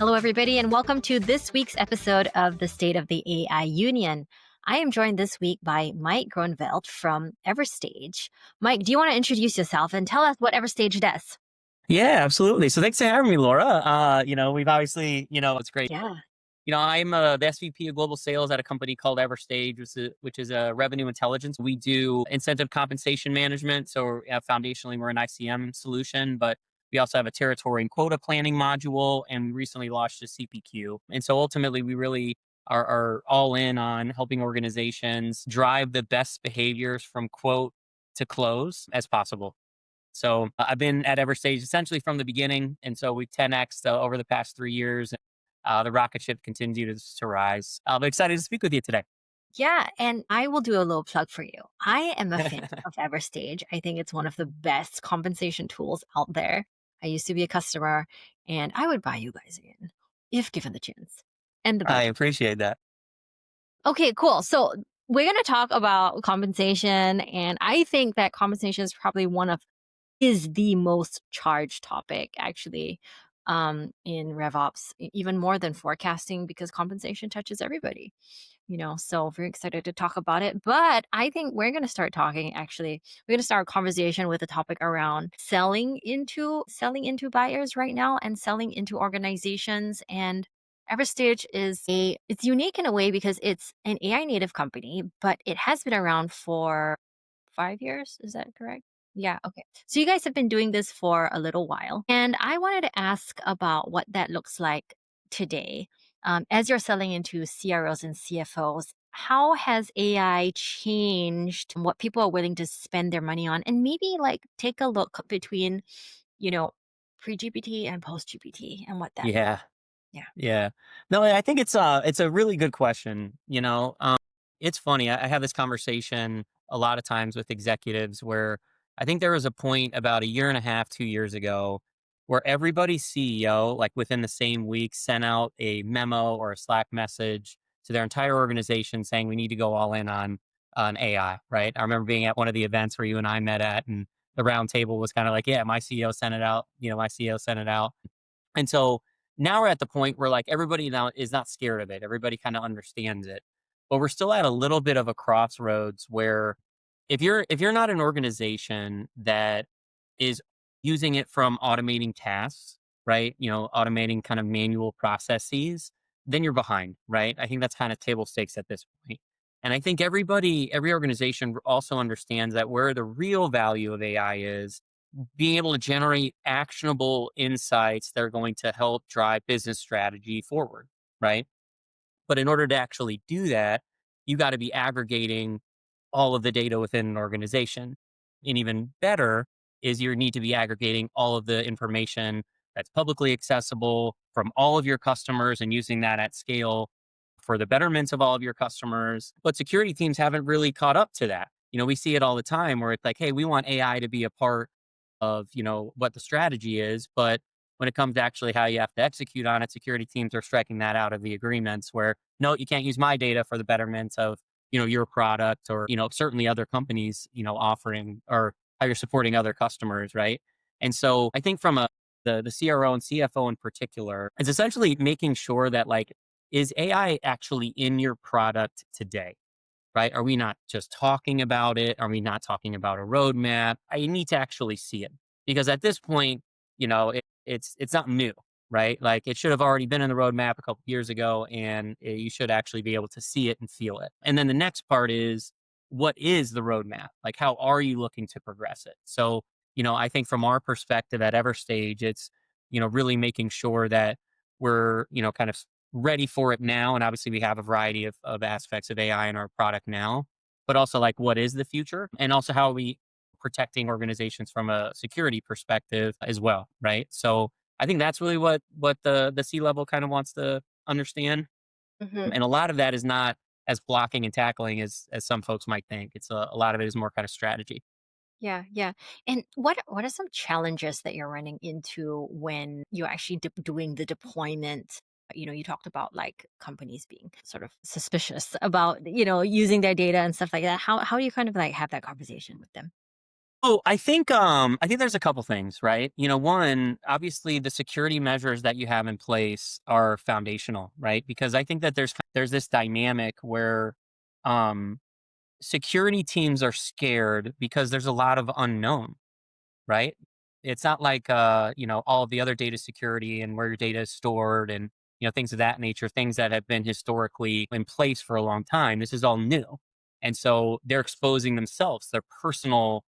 Hello, everybody, and welcome to this week's episode of the State of the AI Union. I am joined this week by Mike Groeneveld from Everstage. Mike, do you want to introduce yourself and tell us what Everstage does? Yeah, absolutely. So thanks for having me, Laura. We've obviously, it's great. Yeah. I'm the SVP of global sales at a company called Everstage, which is a revenue intelligence. We do incentive compensation management. So foundationally, we're an ICM solution, but we also have a territory and quota planning module, and we recently launched a CPQ. And so ultimately, we really are all in on helping organizations drive the best behaviors from quote to close as possible. So I've been at Everstage essentially from the beginning, and so we've 10x over the past 3 years. The rocket ship continues to rise. I'm excited to speak with you today. Yeah, and I will do a little plug for you. I am a fan of Everstage. I think it's one of the best compensation tools out there. I used to be a customer, and I would buy you guys again if given the chance and the I budget. appreciate that. Okay, cool. So we're going to talk about compensation, and I think that compensation is probably is the most charged topic actually in RevOps, even more than forecasting because compensation touches everybody. So very excited to talk about it. But I think we're going to start talking. Actually, we're going to start a conversation with a topic around selling into buyers right now and selling into organizations. And Everstage it's unique in a way because it's an AI native company, but it has been around for 5 years. Is that correct? Yeah. Okay. So you guys have been doing this for a little while, and I wanted to ask about what that looks like today. As you're selling into CROs and CFOs, how has AI changed what people are willing to spend their money on? And maybe like take a look between, you know, pre GPT and post GPT and what that. Yeah, Yeah. yeah. No, I think it's a really good question. It's funny. I have this conversation a lot of times with executives where I think there was a point about a year and a half, 2 years ago, where everybody's CEO, like within the same week, sent out a memo or a Slack message to their entire organization saying we need to go all in on AI. Right? I remember being at one of the events where you and I met at, and the round table was kind of like, yeah, my CEO sent it out. My CEO sent it out. And so now we're at the point where like everybody now is not scared of it. Everybody kind of understands it. But we're still at a little bit of a crossroads where if you're not an organization that is using it from automating tasks, right? Automating kind of manual processes, then you're behind, right? I think that's kind of table stakes at this point. And I think every organization also understands that where the real value of AI is being able to generate actionable insights that are going to help drive business strategy forward, right? But in order to actually do that, you got to be aggregating all of the data within an organization. And even better is you need to be aggregating all of the information that's publicly accessible from all of your customers and using that at scale for the betterments of all of your customers. But security teams haven't really caught up to that. We see it all the time where it's like, hey, we want AI to be a part of, what the strategy is, but when it comes to actually how you have to execute on it, security teams are striking that out of the agreements where no, you can't use my data for the betterment of, your product or, certainly other companies, offering or how you're supporting other customers, right? And so I think from the CRO and CFO in particular, it's essentially making sure that like, is AI actually in your product today? Right? Are we not just talking about it? Are we not talking about a roadmap? I need to actually see it because at this point, it's not new, right? Like it should have already been in the roadmap a couple years ago, and you should actually be able to see it and feel it. And then the next part is what is the roadmap? Like how are you looking to progress it? So, I think from our perspective at Everstage, it's really making sure that we're kind of ready for it now. And obviously, we have a variety of aspects of AI in our product now, but also like what is the future and also how are we protecting organizations from a security perspective as well. Right. So I think that's really what the C level kind of wants to understand. Hmm. And a lot of that is not as blocking and tackling as some folks might think. It's a lot of it is more kind of strategy. Yeah, yeah. And what are some challenges that you're running into when you're actually doing the deployment? You talked about like companies being sort of suspicious about, using their data and stuff like that. How do you kind of like have that conversation with them? Oh, I think there's a couple things, right? One, obviously the security measures that you have in place are foundational, right? Because I think that there's this dynamic where um security teams are scared because there's a lot of unknown, right? It's not like all of the other data security and where your data is stored and things of that nature, things that have been historically in place for a long time. This is all new. And so they're exposing themselves, their personal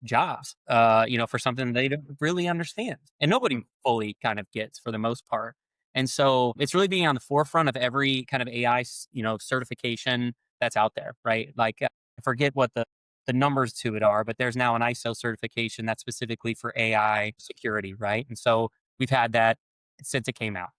jobs, for something they don't really understand and nobody fully kind of gets for the most part. And so it's really being on the forefront of every kind of AI, certification that's out there, right? Like, I forget what the numbers to it are, but there's now an ISO certification that's specifically for AI security, right? And so we've had that since it came out.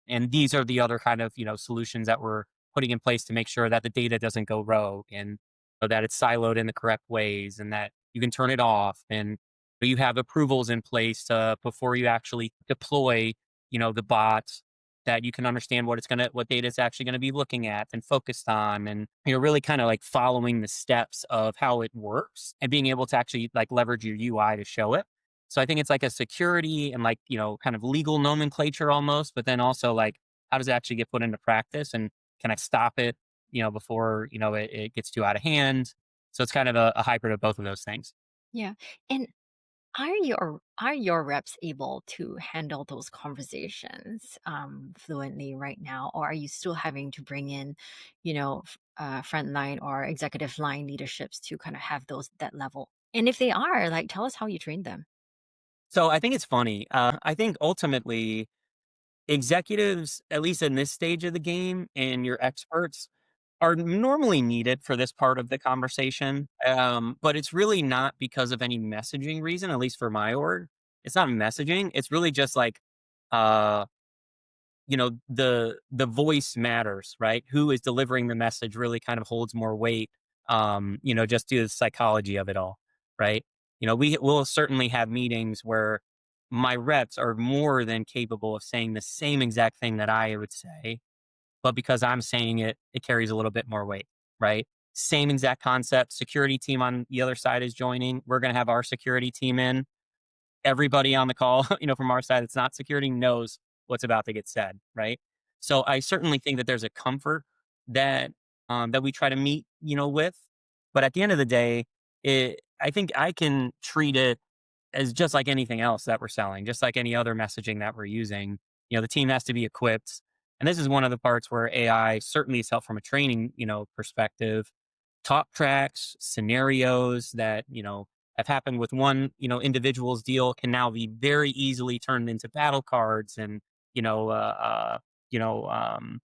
And these are the other kind of, solutions that we're putting in place to make sure that the data doesn't go rogue and that it's siloed in the correct ways and that you can turn it off and you have approvals in place before you actually deploy, the bots, that you can understand what data it's actually going to be looking at and focused on, and really kind of like following the steps of how it works and being able to actually like leverage your UI to show it. So I think it's like a security and like, kind of legal nomenclature almost, but then also like, how does it actually get put into practice? And can I stop it, before, it gets too out of hand? So it's kind of a hybrid of both of those things. Yeah. And are your reps able to handle those conversations fluently right now, or are you still having to bring in, frontline or executive line leaderships to kind of have those that level? And if they are, like, tell us how you train them. So I think it's funny. I think ultimately executives, at least in this stage of the game, and your experts are normally needed for this part of the conversation. But it's really not because of any messaging reason, at least for my org. It's not messaging. It's really just like, uh, the voice matters, right? Who is delivering the message really kind of holds more weight. Just due to the psychology of it all, right? We will certainly have meetings where my reps are more than capable of saying the same exact thing that I would say, but because I'm saying it, it carries a little bit more weight, right? Same exact concept. Security team on the other side is joining. We're going to have our security team in. Everybody on the call, from our side that's not security knows what's about to get said, right? So I certainly think that there's a comfort that that we try to meet, with. But at the end of the day, I think I can treat it as just like anything else that we're selling, just like any other messaging that we're using. The team has to be equipped. And this is one of the parts where AI certainly is helpful from a training, perspective. Talk tracks, scenarios that, have happened with one, individual's deal can now be very easily turned into battle cards and, you know, uh, uh, you know, um,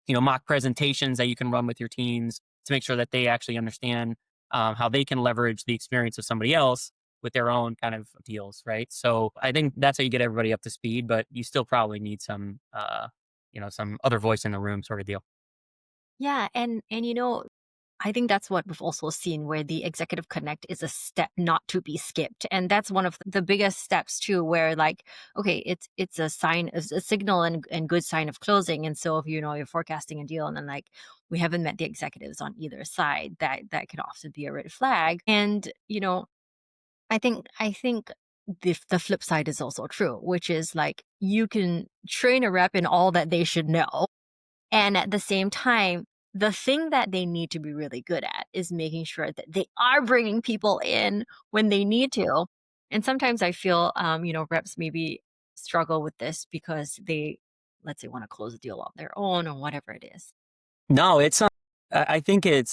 mock presentations that you can run with your teams to make sure that they actually understand how they can leverage the experience of somebody else with their own kind of deals, right? So I think that's how you get everybody up to speed, but you still probably need some other voice in the room sort of deal. Yeah, and I think that's what we've also seen where the executive connect is a step not to be skipped. And that's one of the biggest steps too, where like, okay, it's a sign, it's a signal and good sign of closing. And so if you're forecasting a deal and then like we haven't met the executives on either side, that can often be a red flag. And I think the flip side is also true, which is like you can train a rep in all that they should know, and at the same time, the thing that they need to be really good at is making sure that they are bringing people in when they need to. And sometimes I feel, reps maybe struggle with this because they, let's say, want to close a deal on their own or whatever it is. No, it's I think it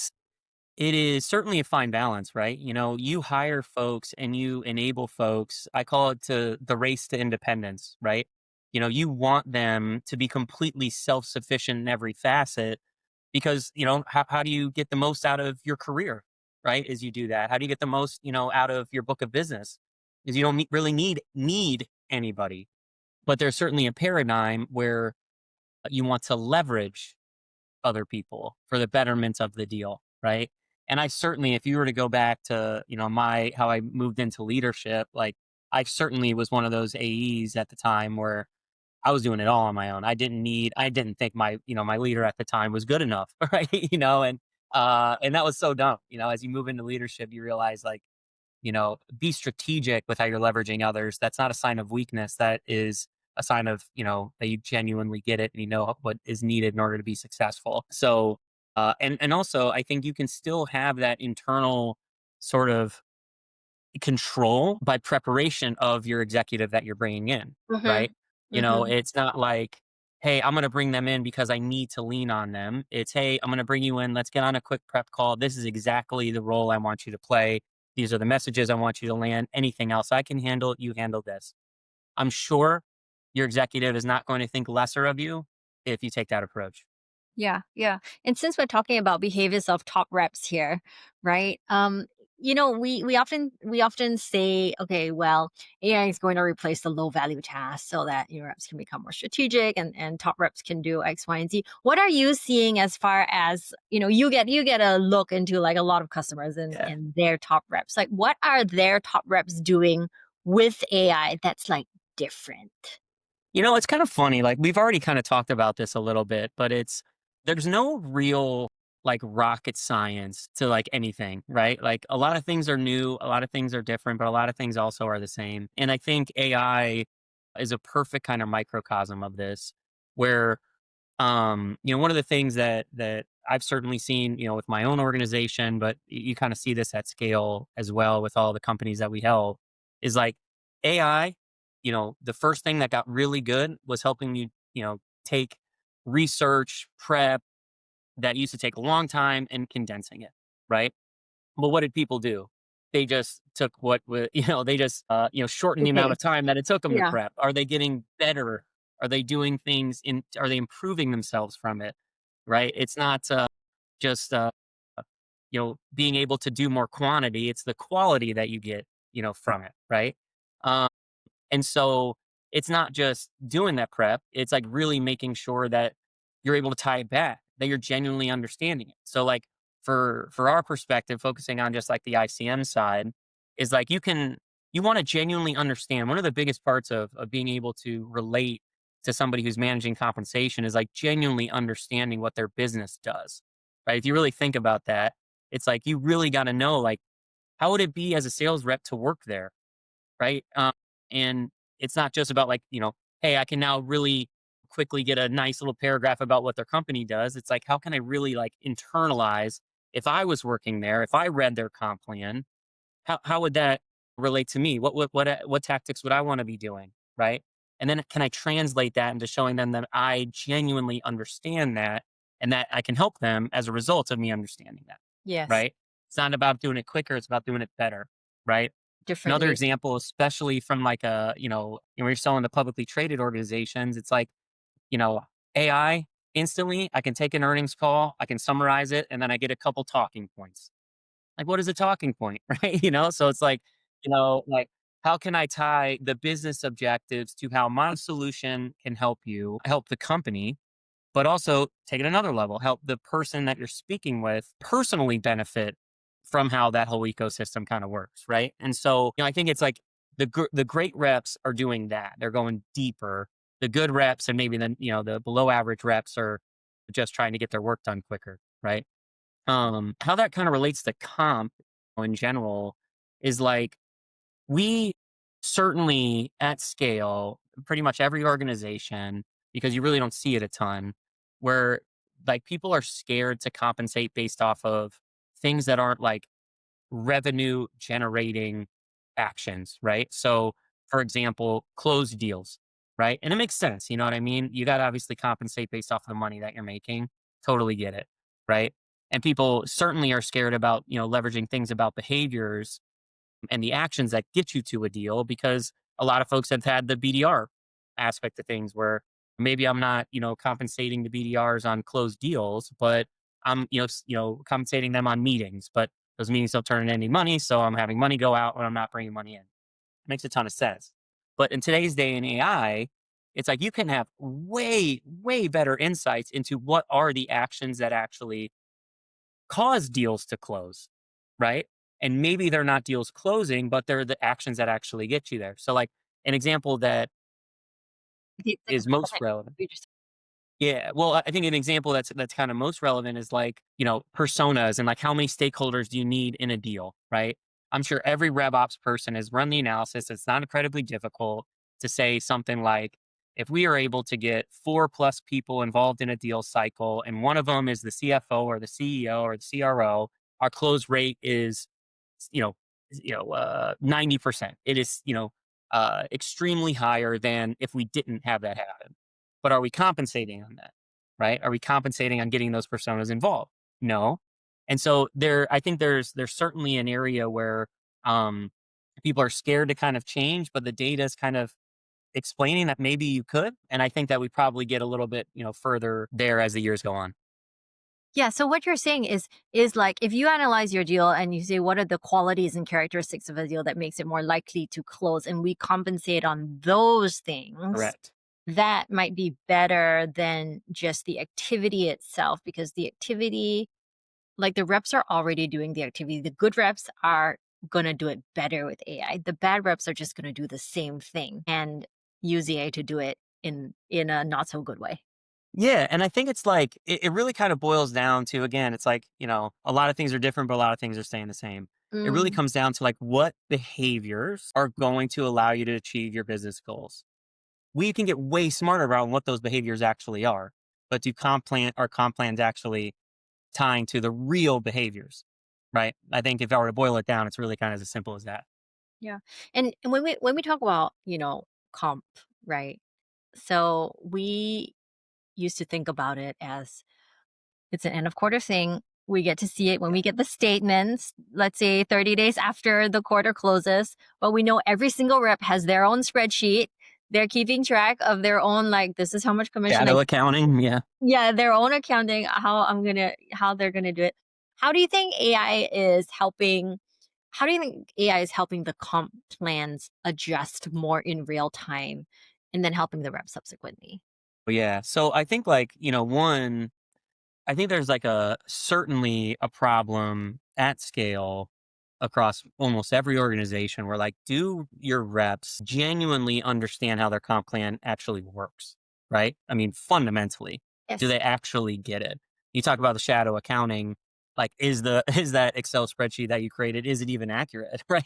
is certainly a fine balance, right? You hire folks and you enable folks. I call it to the race to independence, right? You want them to be completely self-sufficient in every facet because, how do you get the most out of your career, right? As you do that, how do you get the most, out of your book of business? Is you don't really need anybody, but there's certainly a paradigm where you want to leverage other people for the betterment of the deal, right? And I certainly, if you were to go back to, my how I moved into leadership, like I certainly was one of those AEs at the time where I was doing it all on my own. I didn't think my leader at the time was good enough, right? And that was so dumb. As you move into leadership, you realize like, be strategic with how you're leveraging others. That's not a sign of weakness. That is a sign of, that you genuinely get it and you know what is needed in order to be successful. So, and also, I think you can still have that internal sort of control by preparation of your executive that you're bringing in, Mhm. right? Mhm. It's not like, hey, I'm going to bring them in because I need to lean on them. It's, hey, I'm going to bring you in. Let's get on a quick prep call. This is exactly the role I want you to play. These are the messages I want you to land. Anything else I can handle, you handle this. I'm sure your executive is not going to think lesser of you if you take that approach. Yeah, yeah. And since we're talking about behaviors of top reps here, right? We often say, okay, well, AI is going to replace the low value tasks so that your reps can become more strategic and top reps can do X, Y, and Z. What are you seeing as far as, you get a look into like a lot of customers and, Yeah. and their top reps. Like what are their top reps doing with AI that's like different? It's kind of funny. Like we've already kind of talked about this a little bit, but there's no real like rocket science to like anything, right? Like a lot of things are new, a lot of things are different, but a lot of things also are the same. And I think AI is a perfect kind of microcosm of this where one of the things that I've certainly seen, with my own organization, but you kind of see this at scale as well with all the companies that we help, is like AI, the first thing that got really good was helping you, take research, prep that used to take a long time and condensing it, right? But what did people do? They just took they just, shortened the amount Okay. of time that it took them to Yeah. prep. Are they getting better? Are they improving themselves from it? Right? It's not just, being able to do more quantity. It's the quality that you get, from it. Right. Um, and so it's not just doing that prep, it's like really making sure that you're able to tie it back, that you're genuinely understanding it. So like for our perspective, focusing on just like the ICM side, is like you want to genuinely understand. One of the biggest parts of being able to relate to somebody who's managing compensation is like genuinely understanding what their business does. Right. If you really think about that, it's like you really got to know like how would it be as a sales rep to work there, right? And it's not just about like, hey, I can now really quickly get a nice little paragraph about what their company does. It's like, how can I really like internalize if I was working there, if I read their comp plan, how would that relate to me? What tactics would I want to be doing, right? And then can I translate that into showing them that I genuinely understand that and that I can help them as a result of me understanding that, Yes. right? It's not about doing it quicker, it's about doing it better, right? Another Differently. example, especially from like when you're selling to publicly traded organizations, it's like, you know, AI instantly, I can take an earnings call, I can summarize it, and then I get a couple talking points. Like, what is a talking point, right? So it's like, like how can I tie the business objectives to how my solution can help you help the company, but also take it another level, help the person that you're speaking with personally benefit from how that whole ecosystem kind of works, right? And so, I think it's like the great reps are doing that. They're going deeper. The good reps and maybe then, the below average reps are just trying to get their work done quicker, right? How that kind of relates to comp in general is like we certainly at scale, pretty much every organization, because you really don't see it a ton, where like people are scared to compensate based off of things that aren't like revenue generating actions, right? So, for example, closed deals, right? And it makes sense. You know what I mean? You got to obviously compensate based off of the money that you're making. Totally get it, right? And people certainly are scared about, leveraging things about behaviors and the actions that get you to a deal because a lot of folks have had the BDR aspect of things where maybe I'm not, compensating the BDRs on closed deals, but I'm, compensating them on meetings, but those meetings don't turn in any money. So I'm having money go out when I'm not bringing money in. Makes a ton of sense. But in today's day in AI, it's like you can have way, way better insights into what are the actions that actually cause deals to close, right? And maybe they're not deals closing, but they're the actions that actually get you there. So, like an example that Take a is couple most seconds. relevant. We just Yeah, well, I think an example that's kind of most relevant is like personas and like how many stakeholders do you need in a deal, right? I'm sure every RevOps person has run the analysis. It's not incredibly difficult to say something like, if we are able to get 4+ people involved in a deal cycle, and one of them is the CFO or the CEO or the CRO, our close rate is, you know, 90%. It is, extremely higher than if we didn't have that happen. But are we compensating on that? Right? Are we compensating on getting those personas involved? No. And so I think there's certainly an area where um, people are scared to kind of change, but the data is kind of explaining that maybe you could. And I think that we probably get a little bit, further there as the years go on. Yeah, so what you're saying is like if you analyze your deal and you say what are the qualities and characteristics of a deal that makes it more likely to close and we compensate on those things, Correct. that might be better than just the activity itself because the activity, like the reps are already doing the activity. The good reps are going to do it better with AI. The bad reps are just going to do the same thing and use AI to do it in a not so good way. Yeah, and I think it's like it really kind of boils down to, again, it's like, a lot of things are different, but a lot of things are staying the same. It really Mm. comes down to like what behaviors are going to allow you to achieve your business goals. We can get way smarter about what those behaviors actually are, but do comp plans actually tying to the real behaviors, right? I think if I were to boil it down, it's really kind of as simple as that. Yeah. And when we talk about, comp, right? So we used to think about it as it's an end of quarter thing. We get to see it when Yeah. we get the statements, let's say 30 days after the quarter closes, but we know every single rep has their own spreadsheet. They're keeping track of their own, like, this is how much commission I, Shadow accounting, yeah. yeah, their own accounting, how they're gonna do it. How do you think AI is helping how do you think AI is helping the comp plans adjust more in real time and then helping the rep subsequently? But yeah. So I think like, one, I think there's like certainly a problem at scale across almost every organization where like, do your reps genuinely understand how their comp plan actually works? Right? I mean, fundamentally, do Yes. they actually get it? You talk about the shadow accounting, like is that Excel spreadsheet that you created, is it even accurate? Right.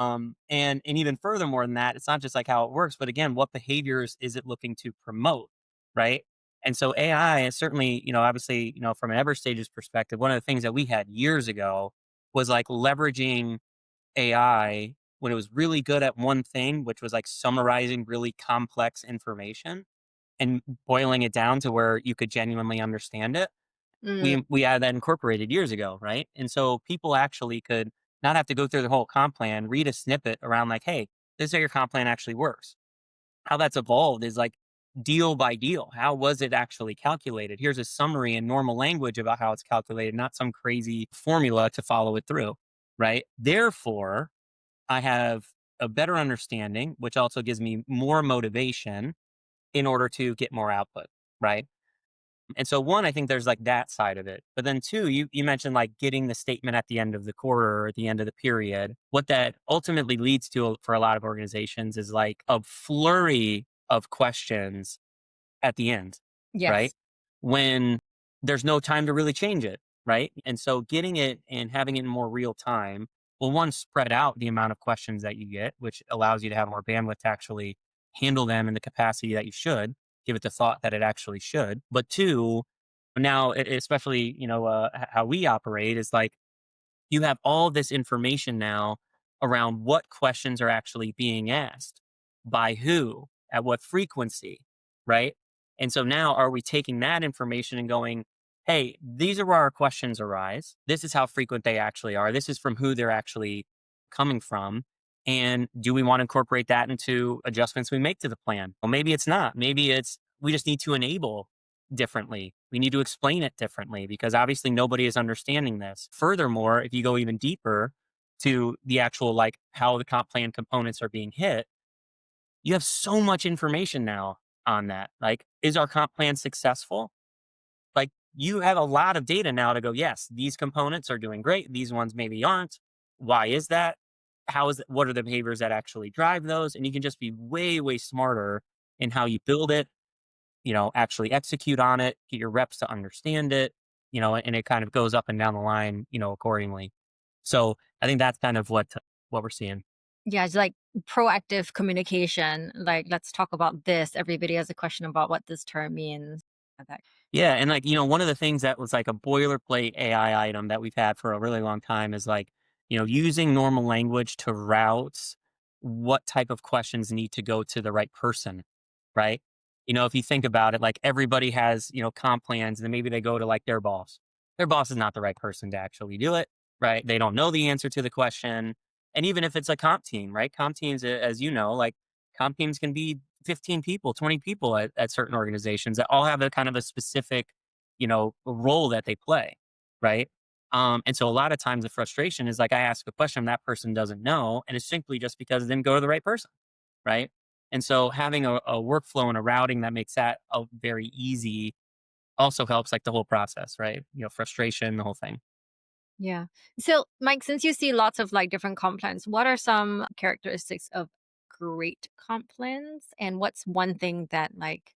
And even furthermore than that, it's not just like how it works, but again, what behaviors is it looking to promote? Right. And so AI is certainly, obviously, from an Everstage's perspective, one of the things that we had years ago was like leveraging AI when it was really good at one thing, which was like summarizing really complex information and boiling it down to where you could genuinely understand it. Mm, We had that incorporated years ago, right? And so people actually could not have to go through the whole comp plan, read a snippet around like, hey, this is how your comp plan actually works. How that's evolved is like deal by deal. How was it actually calculated? Here's a summary in normal language about how it's calculated, not some crazy formula to follow it through, right? Therefore, I have a better understanding, which also gives me more motivation in order to get more output, right? And so one, I think there's like that side of it. But then two, you mentioned like getting the statement at the end of the quarter or at the end of the period. What that ultimately leads to for a lot of organizations is like a flurry of questions at the end, right? yes. When there's no time to really change it, right? And so getting it and having it in more real time will, one, spread out the amount of questions that you get, which allows you to have more bandwidth to actually handle them in the capacity that you should, give it the thought that it actually should. But two, now, especially, how we operate is like, you have all this information now around what questions are actually being asked, by who, at what frequency, right? And so now are we taking that information and going, hey, these are where our questions arise. This is how frequent they actually are. This is from who they're actually coming from. And do we want to incorporate that into adjustments we make to the plan? Well, maybe it's not. Maybe it's we just need to enable differently. We need to explain it differently because obviously nobody is understanding this. Furthermore, if you go even deeper to the actual like how the comp plan components are being hit, you have so much information now on that. Like, is our comp plan successful? Like, you have a lot of data now to go, yes, these components are doing great. These ones maybe aren't. Why is that? What are the behaviors that actually drive those? And you can just be way, way smarter in how you build it, actually execute on it, get your reps to understand it, and it kind of goes up and down the line, accordingly. So I think that's kind of what what we're seeing. Yeah, it's like proactive communication. Like, let's talk about this. Everybody has a question about what this term means. Okay. Yeah, and like, one of the things that was like a boilerplate AI item that we've had for a really long time is like, using normal language to route what type of questions need to go to the right person, right? If you think about it, like everybody has, comp plans and then maybe they go to like their boss. Their boss is not the right person to actually do it, right? They don't know the answer to the question. And even if it's a comp team, right? Comp teams, as you know, like comp teams can be 15 people, 20 people at certain organizations that all have a kind of a specific, role that they play. Right. And so a lot of times the frustration is like I ask a question that person doesn't know, and it's simply just because it didn't go to the right person. Right. And so having a workflow and a routing that makes that very easy also helps like the whole process, right? Frustration, the whole thing. Yeah. So, Mike, since you see lots of like different comp plans, what are some characteristics of great comp plans? And what's one thing that like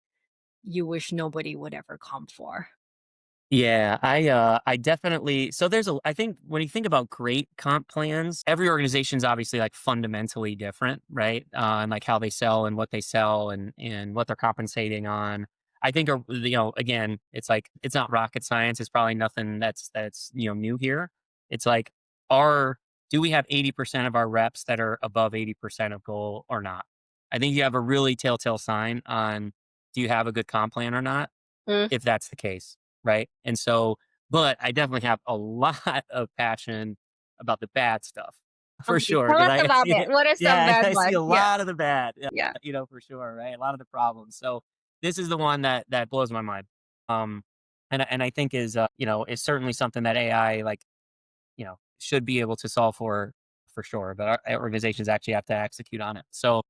you wish nobody would ever comp for? Yeah, I definitely so there's a I think when you think about great comp plans, every organization's obviously like fundamentally different, right? And like how they sell and what they sell and what they're compensating on. I think again, it's like it's not rocket science. It's probably nothing that's new here. It's like are do we have 80% of our reps that are above 80% of goal or not? I think you have a really telltale sign on do you have a good comp plan or not Mm. if that's the case, right? And so, but I definitely have a lot of passion about the bad stuff for Okay, sure tell because us I about see it. it. What are some Yeah, bad I see ones? a Yeah. lot of the bad, Yeah. for sure, right? A lot of the problems. So this is the one that blows my mind. Um, and I think is certainly something that AI like should be able to solve for sure. But our organizations actually have to execute on it. So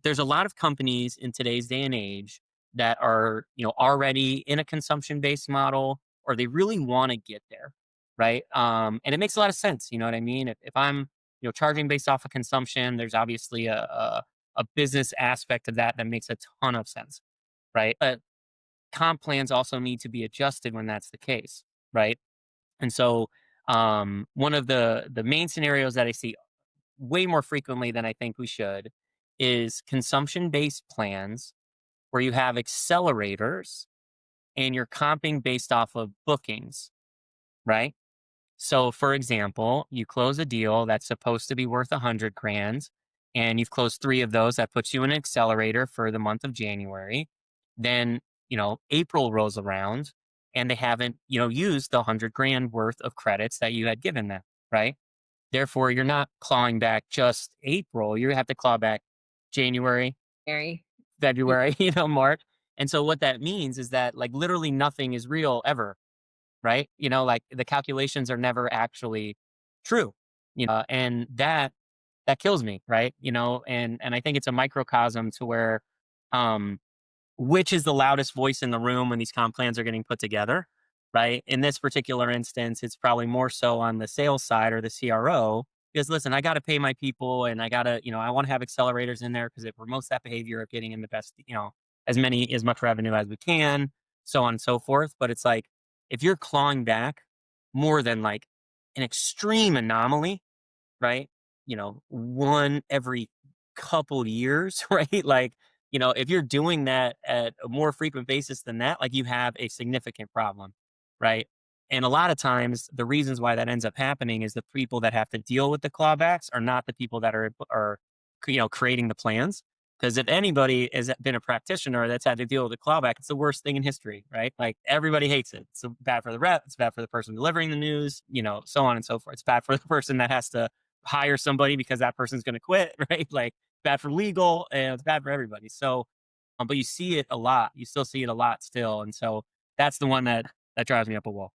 there's a lot of companies in today's day and age that are already in a consumption based model, or they really want to get there, right? And it makes a lot of sense. You know what I mean? If I'm charging based off of consumption, there's obviously a business aspect of that that makes a ton of sense, right? But comp plans also need to be adjusted when that's the case, right? And so, one of the main scenarios that I see way more frequently than I think we should is consumption based plans where you have accelerators and you're comping based off of bookings, right? So, for example, you close a deal that's supposed to be worth 100 grand, and you've closed three of those. That puts you in an accelerator for the month of January. Then, April rolls around and they haven't, used the 100 grand worth of credits that you had given them, right? Therefore, you're not clawing back just April. You have to claw back January, Mary. Yeah. February, March. And so, what that means is that, like, literally nothing is real ever, right? Like the calculations are never actually true, and that kills me, right? And I think it's a microcosm to where, um, which is the loudest voice in the room when these comp plans are getting put together, right? In this particular instance, it's probably more so on the sales side or the CRO because listen, I got to pay my people and I got to, I want to have accelerators in there because it promotes that behavior of getting in the best, as much revenue as we can, so on and so forth. But it's like if you're clawing back more than like an extreme anomaly, right? One every couple years, right? Like, if you're doing that at a more frequent basis than that, like you have a significant problem, right? And a lot of times, the reasons why that ends up happening is the people that have to deal with the clawbacks are not the people that are creating the plans. Because if anybody has been a practitioner that's had to deal with a clawback, it's the worst thing in history, right? Like everybody hates it. It's bad for the rep. It's bad for the person delivering the news, so on and so forth. It's bad for the person that has to hire somebody because that person's going to quit, right? Like bad for legal and it's bad for everybody. So, but you see it a lot. You still see it a lot still, and so that's the one that drives me up a wall.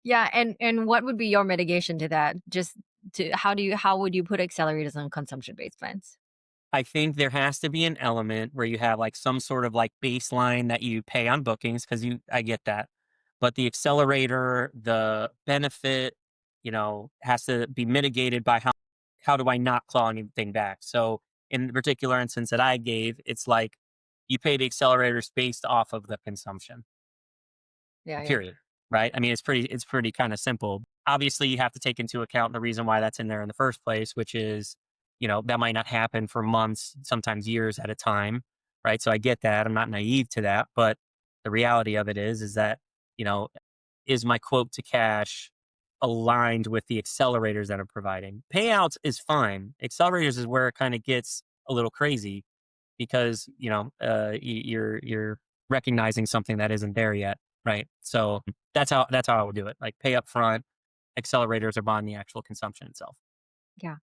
Yeah, and what would be your mitigation to that? Just to how would you put accelerators on consumption-based plans? I think there has to be an element where you have like some sort of like baseline that you pay on bookings because I get that. But the accelerator, the benefit, has to be mitigated by how do I not claw anything back? So in the particular instance that I gave, it's like you pay the accelerators based off of the consumption, Yeah, yeah. period. Right. I mean, it's pretty kind of simple. Obviously, you have to take into account the reason why that's in there in the first place, which is, that might not happen for months, sometimes years at a time, right? So I get that. I'm not naive to that, but the reality of it is that, you know, is my quote to cash aligned with the accelerators that I'm providing? Payouts is fine. Accelerators is where it kind of gets a little crazy because you're recognizing something that isn't there yet, right? So that's how I would do it. Like pay up front, accelerators are buying the actual consumption itself. Yeah.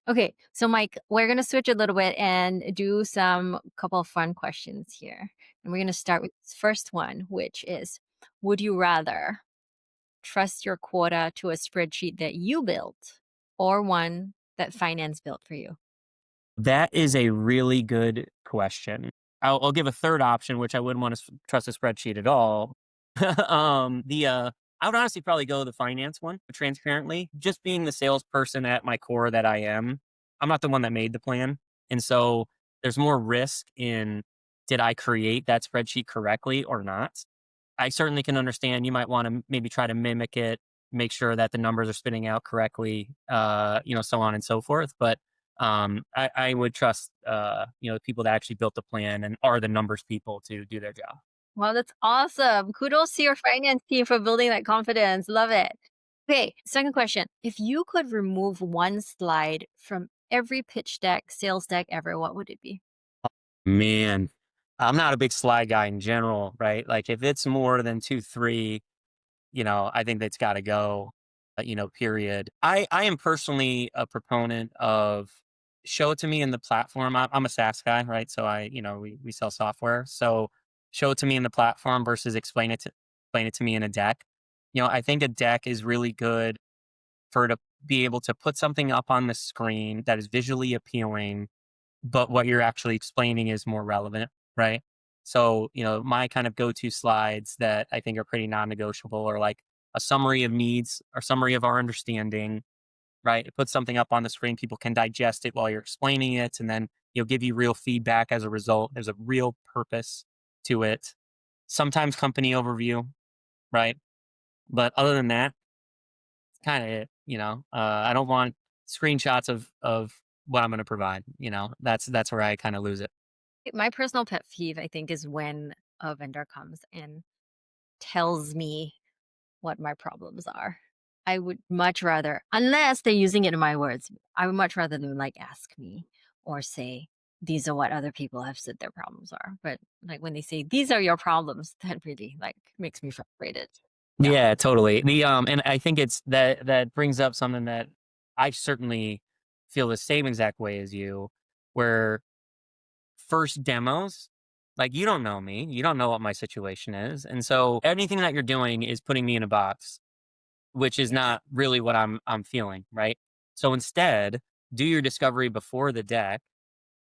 Okay, so Mike, we're gonna switch a little bit and do some couple of fun questions here. And we're gonna start with this first one, which is, would you rather trust your quota to a spreadsheet that you built or one that finance built for you? That is a really good question. I'll give a third option, which I wouldn't want to trust a spreadsheet at all. The I would honestly probably go the finance one, transparently. Just being the salesperson at my core that I am, I'm not the one that made the plan, and so there's more risk in did I create that spreadsheet correctly or not. I certainly can understand you might want to maybe try to mimic it, make sure that the numbers are spitting out correctly, so on and so forth. But I would trust, the people that actually built the plan and are the numbers people to do their job. Well, that's awesome. Kudos to your finance team for building that confidence. Love it. Okay, second question. If you could remove one slide from every pitch deck, sales deck ever, what would it be? Man, I'm not a big slide guy in general, right? Like if it's more than two, three, I think that's got to go, period. I am personally a proponent of show it to me in the platform. I'm a SaaS guy, right? So we sell software. So show it to me in the platform versus explain it to me in a deck. I think a deck is really good for to be able to put something up on the screen that is visually appealing, but what you're actually explaining is more relevant, right? So, my kind of go-to slides that I think are pretty non-negotiable are like a summary of needs or summary of our understanding, right? It puts something up on the screen, people can digest it while you're explaining it, and then give you real feedback as a result. There's a real purpose to it. Sometimes company overview, right? But other than that, kind of it. I don't want screenshots of what I'm going to provide. That's where I kind of lose it. My personal pet peeve, I think, is when a vendor comes and tells me what my problems are. I would much rather, unless they're using it in my words, I would much rather them like ask me or say, these are what other people have said their problems are. But like when they say, these are your problems, that really like makes me frustrated. Yeah. Yeah, totally. And I think it's that brings up something that I certainly feel the same exact way as you, where first demos, like you don't know me, you don't know what my situation is, and so anything that you're doing is putting me in a box, which is Yes. not really what I'm feeling, right? So instead, do your discovery before the deck,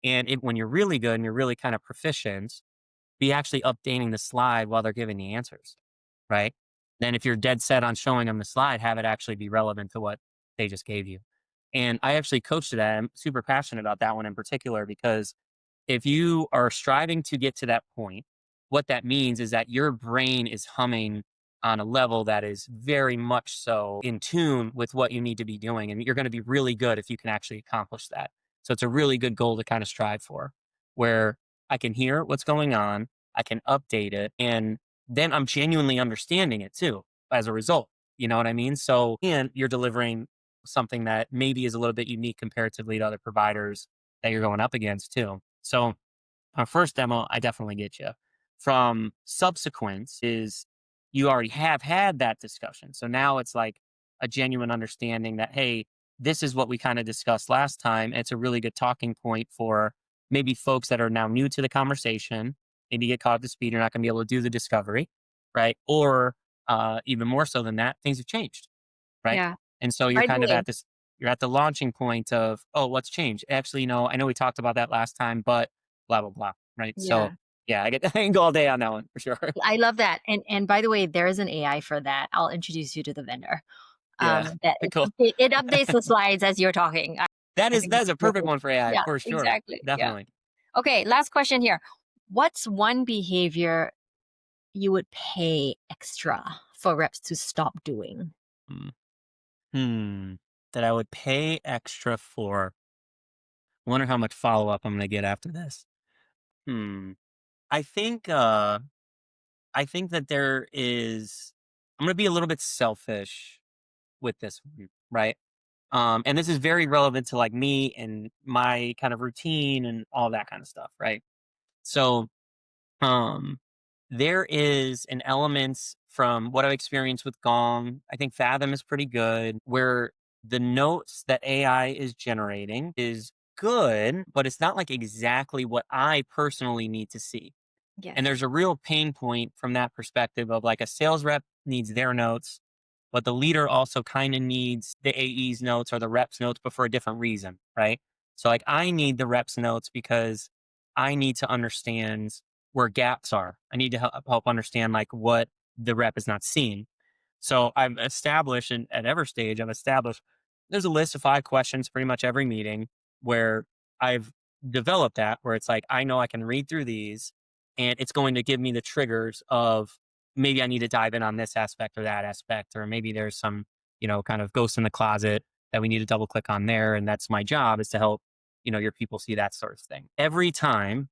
and when you're really good and you're really kind of proficient, be actually updating the slide while they're giving the answers, right? Then if you're dead set on showing them the slide, have it actually be relevant to what they just gave you. And I actually coached to that. I'm super passionate about that one in particular because if you are striving to get to that point, what that means is that your brain is humming on a level that is very much so in tune with what you need to be doing. And you're going to be really good if you can actually accomplish that. So it's a really good goal to kind of strive for, where I can hear what's going on, I can update it, and then I'm genuinely understanding it too as a result. You know what I mean? So, and you're delivering something that maybe is a little bit unique comparatively to other providers that you're going up against too. So, our first demo, I definitely get you. From subsequent is you already have had that discussion. So now it's like a genuine understanding that, hey, this is what we kind of discussed last time. It's a really good talking point for maybe folks that are now new to the conversation. Maybe get caught up to speed. You're not going to be able to do the discovery, right? Or even more so than that, things have changed, right? Yeah. And so you're By the kind of way, at this, you're at the launching point of, oh, what's changed? Actually, no, I know we talked about that last time, but blah, blah, blah. Right. So yeah. yeah, I can go all day on that one for sure. I love that. And by the way, there is an AI for that. I'll introduce you to the vendor. Yeah. That Cool. it updates the slides as you're talking. That I is think that's it's a perfect beautiful. one for AI Yeah, for sure. exactly. Yeah. Definitely. Okay, last question here. What's one behavior you would pay extra for reps to stop doing? Mm. Hmm. That I would pay extra for. Wonder how much follow-up I'm gonna get after this. Hmm. I think, uh, I think that I'm gonna be a little bit selfish with this one, right? And this is very relevant to, like, me and my kind of routine and all that kind of stuff, right? So, um, there is an elements from what I've experienced with Gong. I think Fathom is pretty good, where the notes that AI is generating is good, but it's not like exactly what I personally need to see. And Yes. there's a real pain point from that perspective of like a sales rep needs their notes, but the leader also kind of needs the AE's notes or the rep's notes, but for a different reason, right? So like I need the rep's notes because I need to understand where gaps are. I need to help understand like what the rep is not seeing. So I've established at Everstage, I've established there's a list of 5 questions pretty much every meeting where I've developed that where it's like I know I can read through these and it's going to give me the triggers of maybe I need to dive in on this aspect or that aspect, or maybe there's some, kind of ghost in the closet that we need to double click on there. And that's my job is to help, your people see that sort of thing. Every time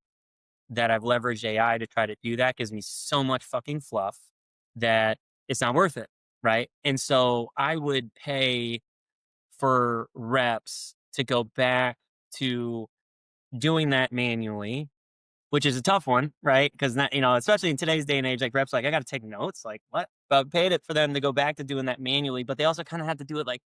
that I've leveraged AI to try to do that gives me so much fucking fluff that it's not worth it. Right. And so I would pay for reps to go back to doing that manually, which is a tough one, right? Because that, especially in today's day and age, like reps, like I got to take notes, like what? But paid it for them to go back to doing that manually, but they also kind of have to do it like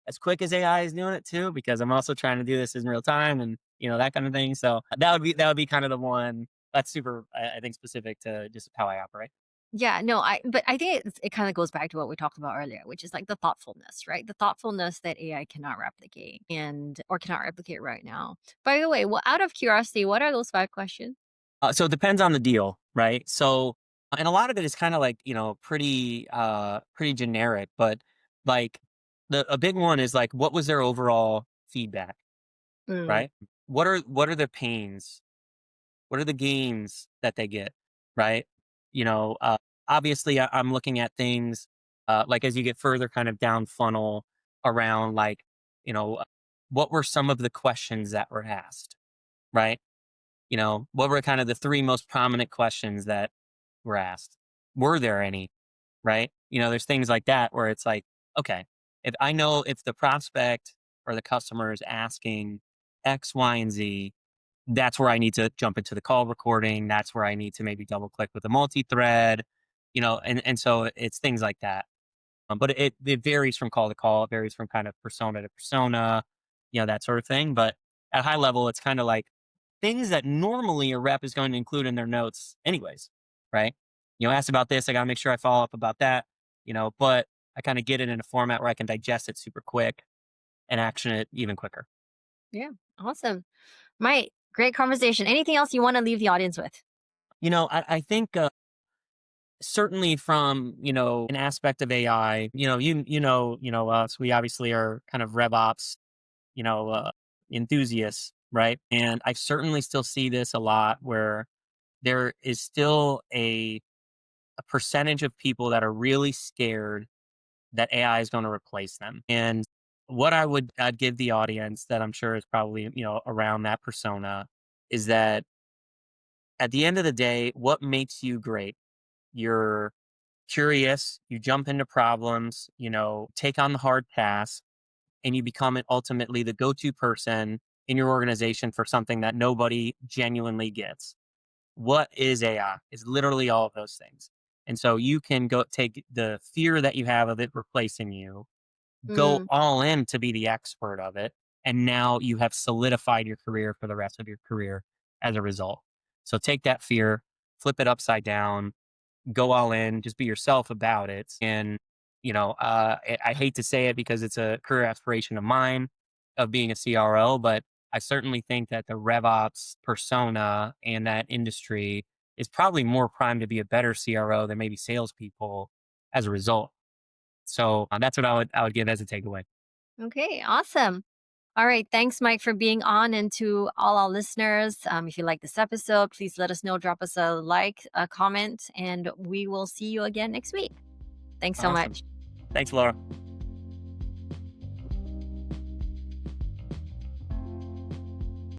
as quick as AI is doing it too, because I'm also trying to do this in real time and that kind of thing. So that would be kind of the one that's super, I think, specific to just how I operate. Yeah, no, but I think it kind of goes back to what we talked about earlier, which is like the thoughtfulness, right? The thoughtfulness that AI cannot replicate and or cannot replicate right now. By the way, well, out of curiosity, what are those 5 questions? So it depends on the deal, right? So, and a lot of it is kind of like, pretty generic, but like a big one is like, what was their overall feedback, Mm, right? What are the pains? What are the gains that they get, right? You know, uh, Obviously I'm looking at things, like as you get further kind of down funnel around like, you know, uh, what were some of the questions that were asked, right? What were kind of the 3 most prominent questions that were asked? Were there any, right? There's things like that where it's like, okay, if I know if the prospect or the customer is asking X, Y, and Z, that's where I need to jump into the call recording. That's where I need to maybe double click with a multi-thread, and so it's things like that. But it varies from call to call. It varies from kind of persona to persona, that sort of thing. But at high level, it's kind of like things that normally a rep is going to include in their notes, anyways, right? Asked about this, I got to make sure I follow up about that, but I kind of get it in a format where I can digest it super quick and action it even quicker. yeah, awesome. Mike, great conversation. Anything else you want to leave the audience with? I think certainly from an aspect of AI, us. We obviously are kind of RevOps, you know uh, enthusiasts, right? And I certainly still see this a lot where there is still a percentage of people that are really scared that AI is going to replace them. And what I'd give the audience that I'm sure is probably around that persona is that at the end of the day, what makes you great? You're curious, you jump into problems, take on the hard tasks, and you become ultimately the go-to person in your organization for something that nobody genuinely gets. What is AI? It's literally all of those things. And so you can go take the fear that you have of it replacing you, go Mm, all in to be the expert of it. And now you have solidified your career for the rest of your career as a result. So take that fear, flip it upside down, go all in, just be yourself about it. And, I hate to say it because it's a career aspiration of mine of being a CRO, but I certainly think that the RevOps persona and that industry is probably more primed to be a better CRO than maybe salespeople as a result. So that's what I would give as a takeaway. okay, awesome. All right. Thanks, Mike, for being on. And to all our listeners, if you like this episode, please let us know. Drop us a like, a comment, and we will see you again next week. Thanks so Awesome. much. Thanks, Laura.